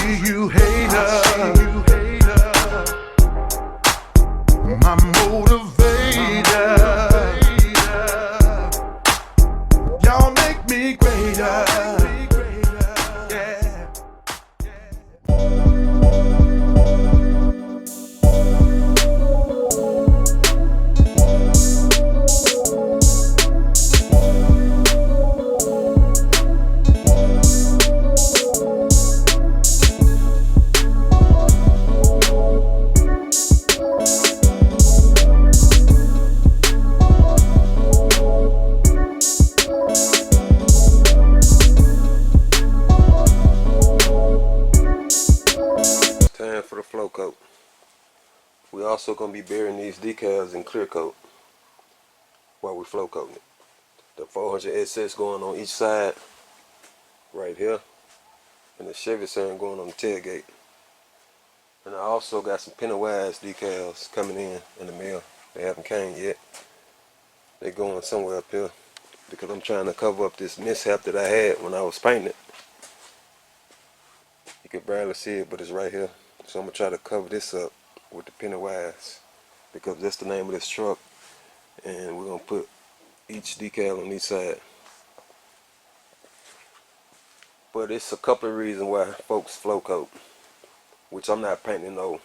see you, hater. My motivator. Y'all make me greater. Time for the flow coat. We also gonna be burying these decals in clear coat while we flow coating it. The 400 SS going on each side, right here, and the Chevy sign going on the tailgate. And I also got some Pennywise decals coming in the mail. They haven't came yet. They're going somewhere up here because I'm trying to cover up this mishap that I had when I was painting it. You can barely see it, but it's right here. So I'm gonna try to cover this up with the Pennywise because that's the name of this truck, and we're gonna put each decal on each side. But it's a couple of reasons why folks flow coat, which I'm not painting no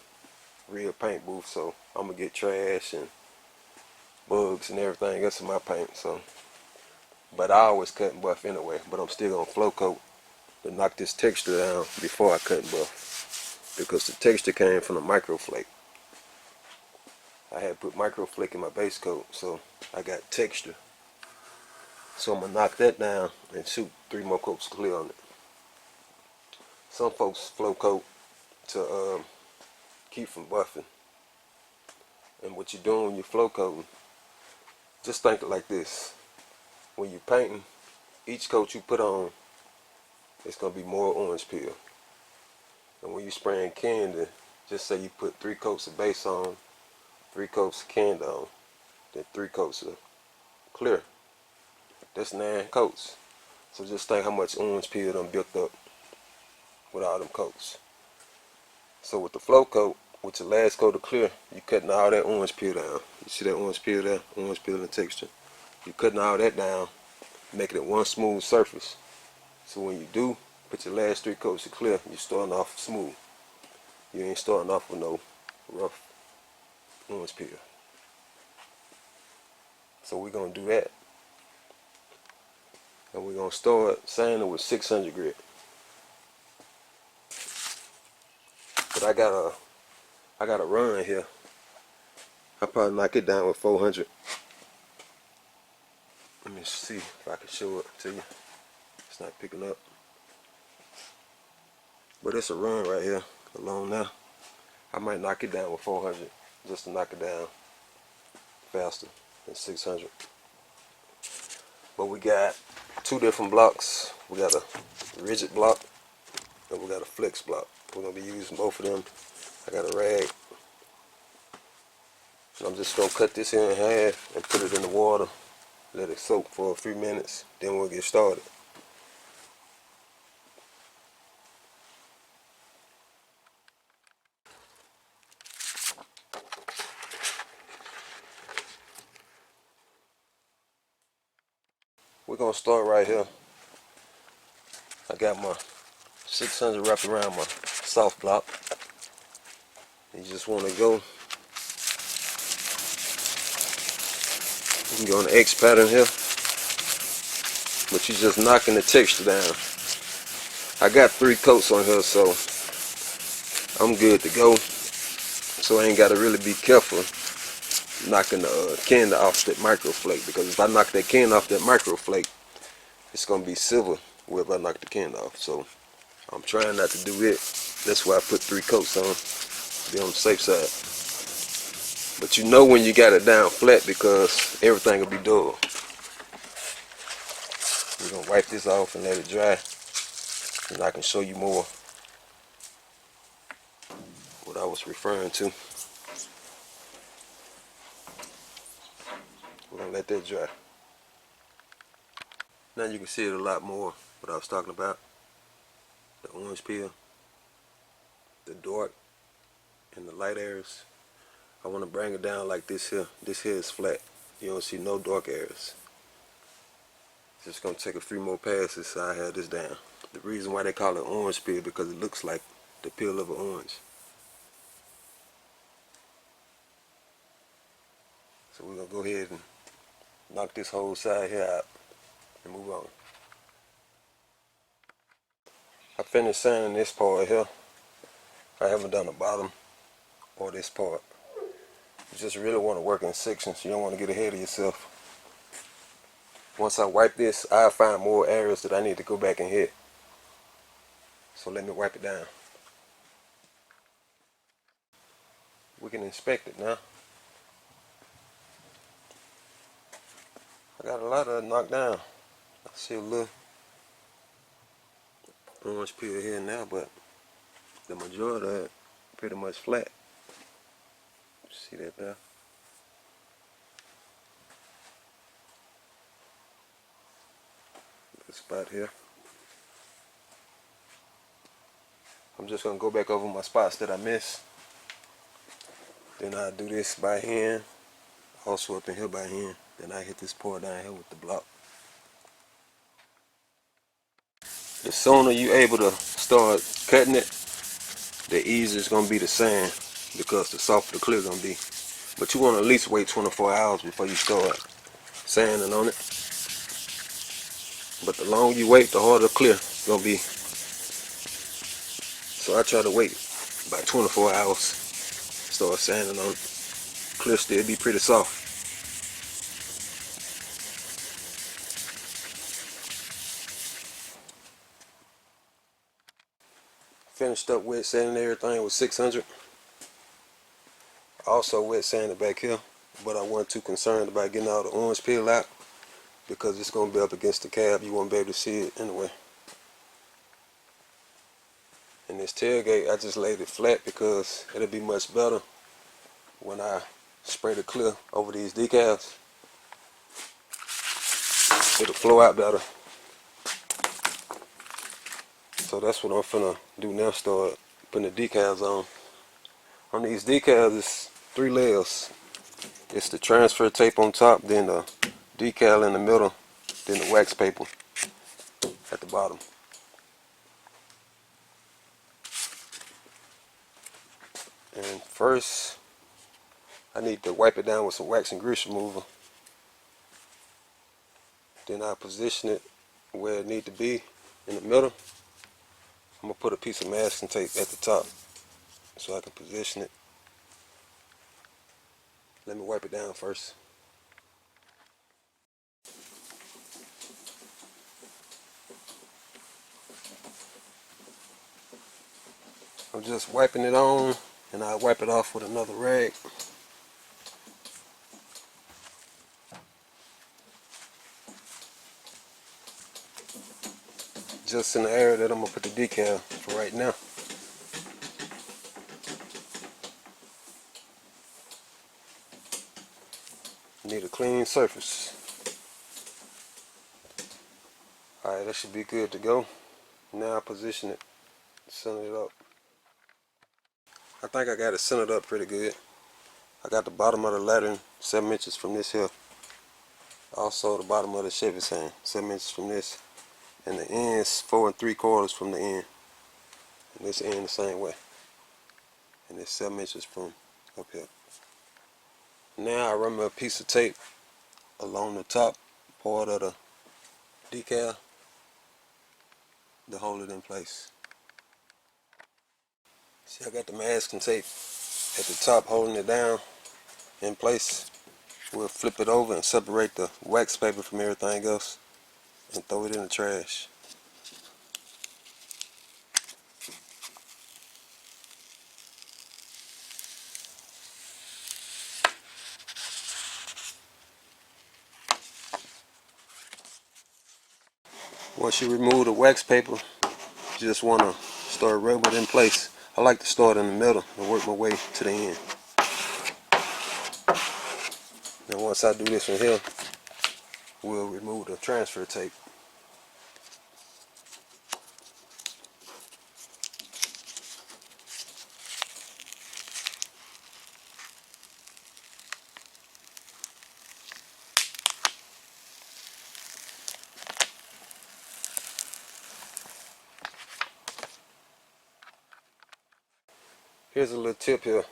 real paint booth, so I'm gonna get trash and bugs and everything else in my paint. So, but I always cut and buff anyway. But I'm still gonna flow coat to knock this texture down before I cut and buff, because the texture came from the micro flake. I had put micro flake in my base coat, so I got texture. So I'm gonna knock that down and shoot 3 more coats clear on it. Some folks flow coat to keep from buffing. And what you're doing when you flow coating, just think it like this. When you're painting, each coat you put on, it's gonna be more orange peel. And when you're spraying candy, just say you put 3 coats of base on, 3 coats of candy on, then 3 coats of clear. That's 9 coats. So just think how much orange peel done built up with all them coats. So with the flow coat, with your last coat of clear, you cutting all that orange peel down. You see that orange peel there? Orange peel and texture. You cutting all that down, making it one smooth surface. So when you do put your last 3 coats of clear, you're starting off smooth. You ain't starting off with no rough orange peel. So we're gonna do that. And we're gonna start sanding with 600 grit. But I got a run here. I'll probably knock it down with 400. Let me see if I can show it to you. It's not picking up. But it's a run right here along now. I might knock it down with 400 just to knock it down faster than 600. But we got 2 different blocks. We got a rigid block and we got a flex block. We're gonna be using both of them. I got a rag. And I'm just gonna cut this in half and put it in the water. Let it soak for a few minutes. Then we'll get started. We're gonna start right here. I got my 600 wrapped around my soft block. You just want to go. You can go on the X pattern here, but you're just knocking the texture down. I got 3 coats on here, so I'm good to go. So I ain't got to really be careful knocking the candy off that micro flake, because if I knock that candy off that micro flake, it's gonna be silver if I knock the candy off. So I'm trying not to do it. That's why I put 3 coats on, to be on the safe side. But you know when you got it down flat, because everything will be dull. We're gonna wipe this off and let it dry, and I can show you more what I was referring to. We're gonna let that dry. Now you can see it a lot more, what I was talking about, the orange peel. the dark and the light areas. I want to bring it down like this here. This here is flat. You don't see no dark areas. Just gonna take a few more passes so I have this down. The reason why they call it orange peel because it looks like the peel of an orange. So we're gonna go ahead and knock this whole side here out and move on. I finished sanding this part here. I haven't done the bottom or this part. You just really want to work in sections. You don't want to get ahead of yourself. Once I wipe this, I'll find more areas that I need to go back and hit. So let me wipe it down. We can inspect it now. I got a lot of it knocked down. I see a little orange peel here now, but the majority of it pretty much flat. See that there? This spot here. I'm just gonna go back over my spots that I missed. Then I'll do this by hand. Also up in here by hand. Then I hit this part down here with the block. The sooner you're able to start cutting it, the easier it's gonna be to sand, because the softer the clear gonna be. But you want to at least wait 24 hours before you start sanding on it. But the longer you wait, the harder the clear is gonna be. So I try to wait about 24 hours, start sanding on it. Clear still be pretty soft. Finished up wet sanding everything with 600. Also wet sanded back here, but I wasn't too concerned about getting all the orange peel out because it's going to be up against the cab. You won't be able to see it anyway. And this tailgate, I just laid it flat because it'll be much better when I spray the clear over these decals. It'll flow out better. So that's what I'm finna do now, start putting the decals on. On these decals, it's 3 layers. It's the transfer tape on top, then the decal in the middle, then the wax paper at the bottom. And first, I need to wipe it down with some wax and grease remover. Then I position it where it needs to be in the middle. I'm going to put a piece of masking tape at the top so I can position it. Let me wipe it down first. I'm just wiping it on, and I wipe it off with another rag. Just in the area that I'm going to put the decal for right now. Need a clean surface. Alright, that should be good to go. Now I position it, center it up. I think I got it centered up pretty good. I got the bottom of the lantern 7 inches from this here. Also the bottom of the Chevy's hand 7 inches from this. And the ends 4 3/4 from the end. And this end the same way. And it's 7 inches from up here. Now I run a piece of tape along the top part of the decal to hold it in place. See, I got the masking tape at the top holding it down in place. We'll flip it over and separate the wax paper from everything else and throw it in the trash. Once you remove the wax paper, you just want to start rubbing it in place. I like to start in the middle and work my way to the end. Then once I do this one here, we'll remove the transfer tape. Here's a little tip here.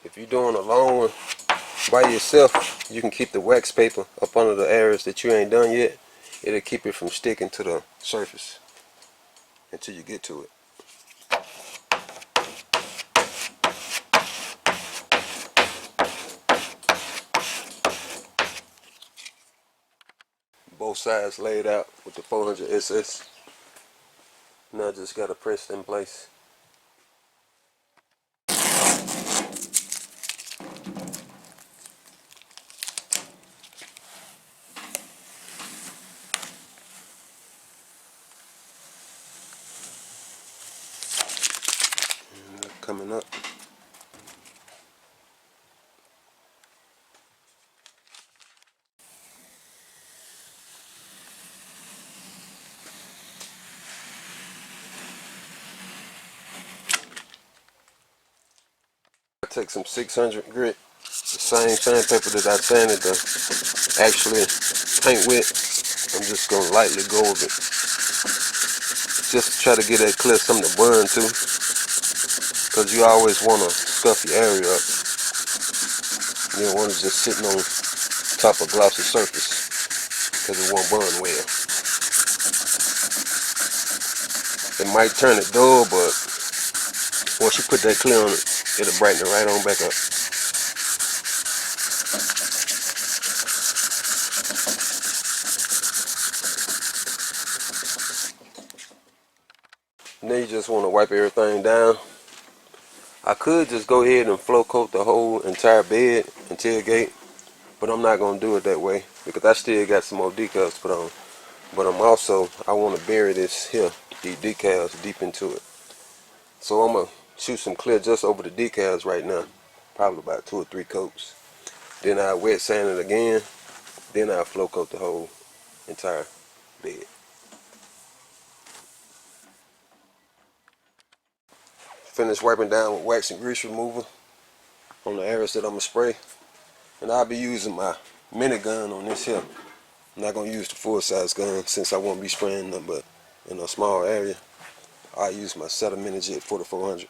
If you're doing a long one by yourself, you can keep the wax paper up under the areas that you ain't done yet. It'll keep it from sticking to the surface until you get to it. Both sides laid out with the 400 SS. Now I just gotta press it in place. And they're coming up. I take some 600 grit, the same sandpaper that I sanded to actually paint with. I'm just gonna lightly go over it, just to try to get that clear something to burn to, because you always want to scuff your area up. You don't want it just sitting on top of glossy surface, because it won't burn well. It might turn it dull, but once you put that clear on it, it'll brighten it right on back up. Now you just want to wipe everything down. I could just go ahead and flow coat the whole entire bed and tailgate, but I'm not going to do it that way because I still got some more decals to put on. But I want to bury this here, these decals, deep into it. So I'm going to shoot some clear just over the decals right now, probably about 2 or 3 coats. Then I wet sand it again, then I flow coat the whole entire bed. Finish wiping down with wax and grease remover on the areas that I'm going to spray. And I'll be using my mini gun on this here. I'm not going to use the full size gun since I won't be spraying them, but in a small area, I use my Seta Mini Jet 4400.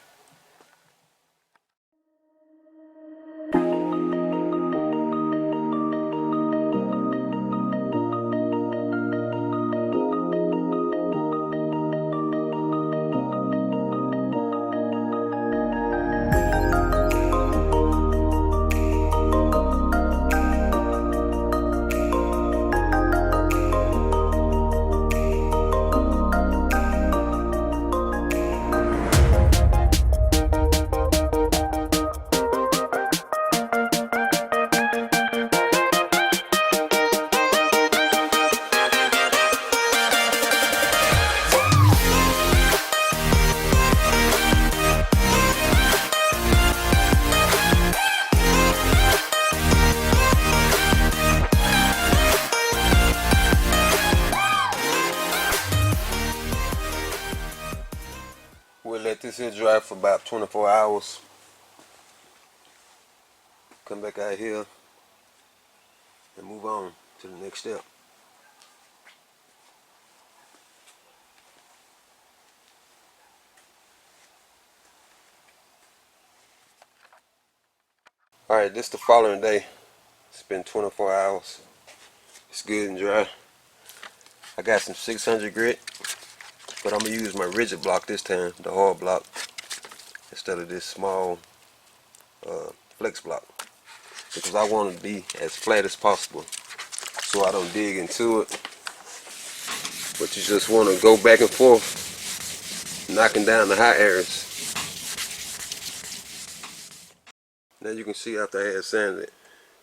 We'll let this here dry for about 24 hours. Come back out here and move on to the next step. Alright, this is the following day. It's been 24 hours. It's good and dry. I got some 600 grit, but I'm going to use my rigid block this time, the hard block, instead of this small flex block, because I want it to be as flat as possible so I don't dig into it. But you just want to go back and forth, knocking down the high areas. Now you can see after I had sanded it,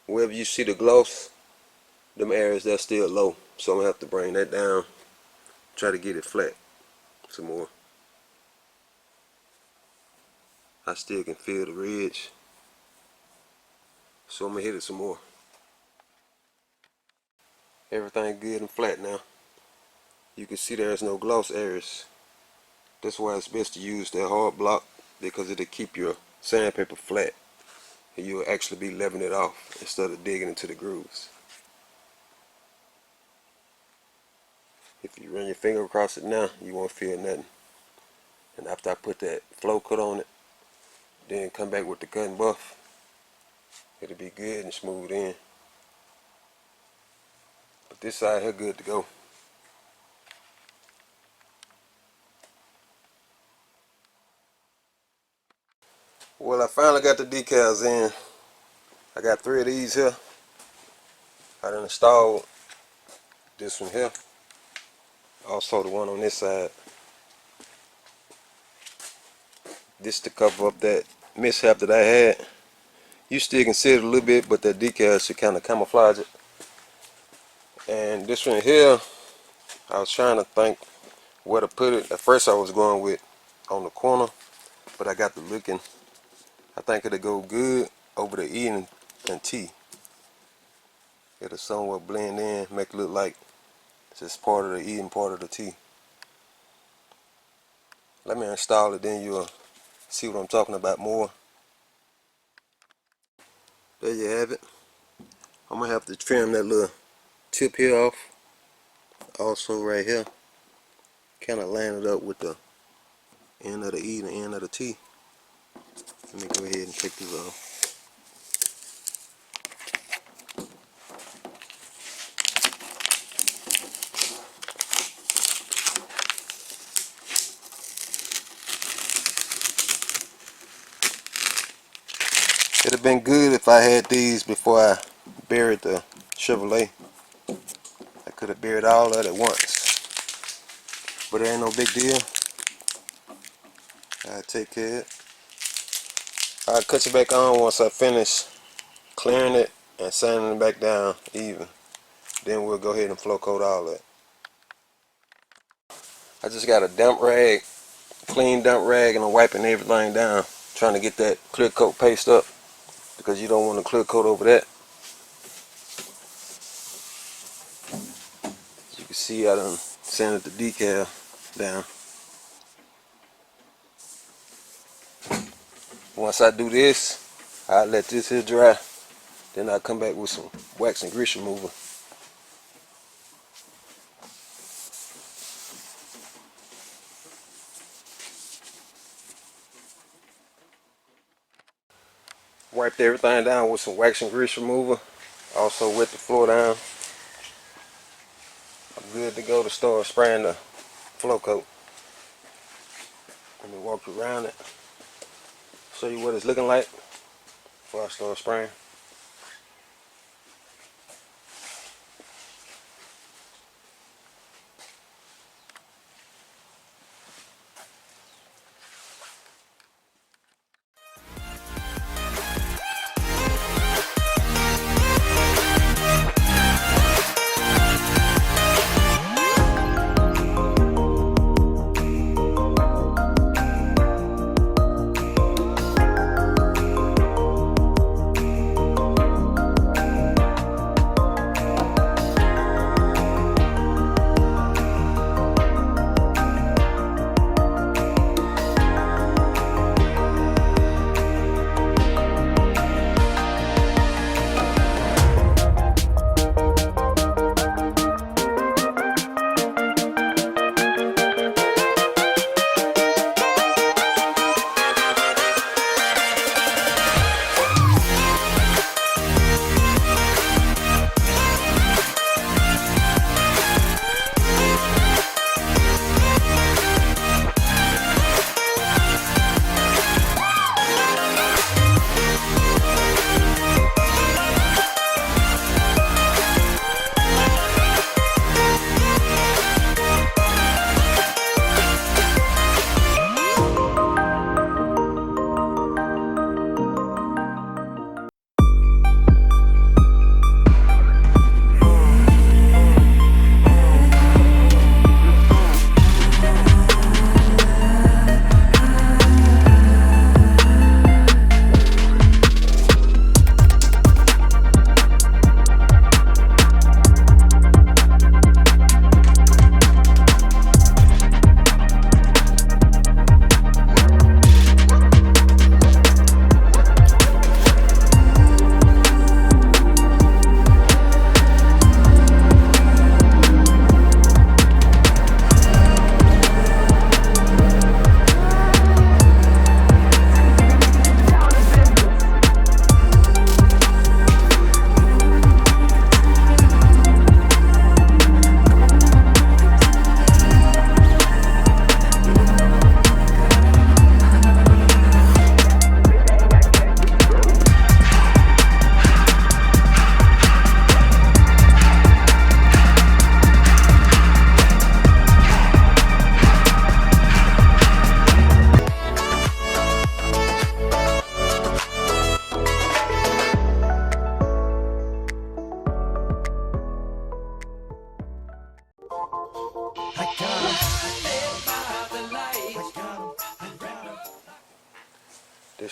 wherever you see the gloss, them areas that's still low, so I'm going to have to bring that down, try to get it flat some more. I still can feel the ridge, so I'm going to hit it some more. Everything good and flat now. You can see there's no gloss areas. That's why it's best to use that hard block, because it'll keep your sandpaper flat and you'll actually be leveling it off instead of digging into the grooves. If you run your finger across it now, you won't feel nothing. And after I put that flow coat on it, then come back with the cut and buff. It'll be good and smooth in. But this side here good to go. Well, I finally got the decals in. I got 3 of these here. I done installed this one here. Also the one on this side. This to cover up that mishap that I had. You still can see it a little bit, but that decal should kind of camouflage it. And this one here, I was trying to think where to put it. At first I was going with on the corner, but I got to looking. I think it'll go good over the E and T. It'll somewhat blend in, make it look like it's just part of the E and part of the T. Let me install it, then you'll see what I'm talking about more. There you have it. I'm gonna have to trim that little tip here off. Also right here, kind of line it up with the end of the E and the end of the T. Let me go ahead and take this off. It'd have been good if I had these before I buried the Chevrolet. I could have buried all of it at once, but it ain't no big deal. I'll take care of it. I'll cut it back on once I finish clearing it and sanding it back down even. Then we'll go ahead and flow coat all that. I just got a dump rag, clean dump rag, and I'm wiping everything down, trying to get that clear coat paste up, because you don't want to clear coat over that. As you can see, I done sanded the decal down. Once I do this, I'll let this here dry. Then I'll come back with some wax and grease remover. Wiped everything down with some wax and grease remover. Also wet the floor down. I'm good to go to start spraying the flow coat. Let me walk you around it, show you what it's looking like before I start spraying.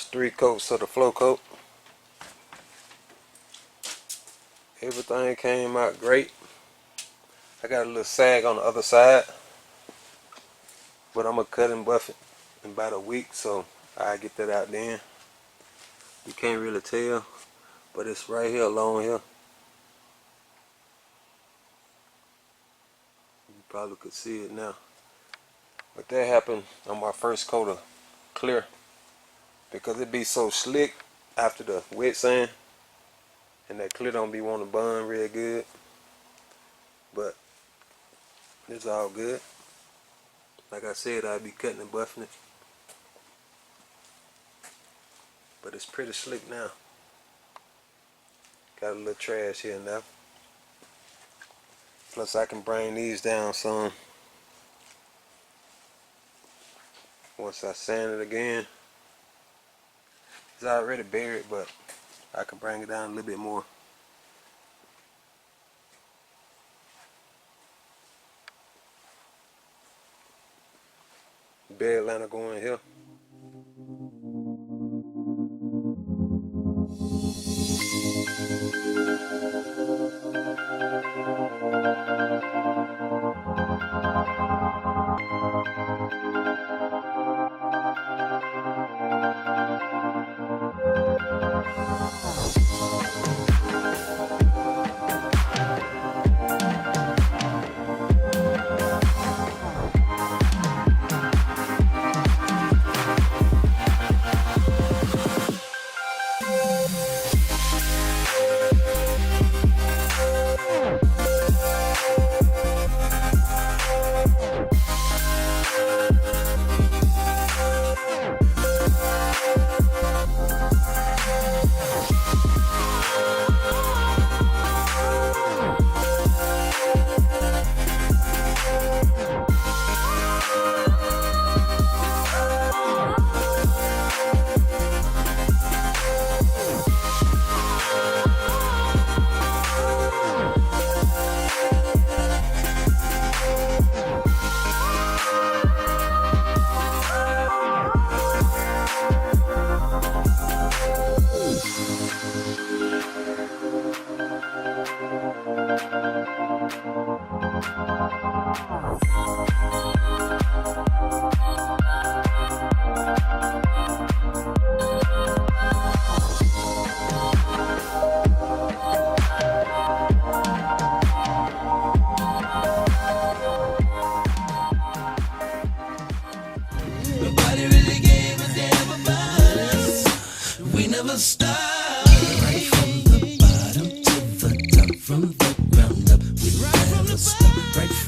first 3 coats of the flow coat. Everything came out great. I got a little sag on the other side, but I'm gonna cut and buff it in about a week, so I'll get that out then. You can't really tell, but it's right here along here. You probably could see it now. But that happened on my first coat of clear, because it be so slick after the wet sand, and that clear don't be wanting to burn real good. But it's all good. Like I said, I'll be cutting and buffing it, but it's pretty slick now. Got a little trash here now. Plus I can bring these down some once I sand it again. It's already buried, but I can bring it down a little bit more. Bed liner going here. Start right from the bottom to the top, from the ground up. We never stop. Right.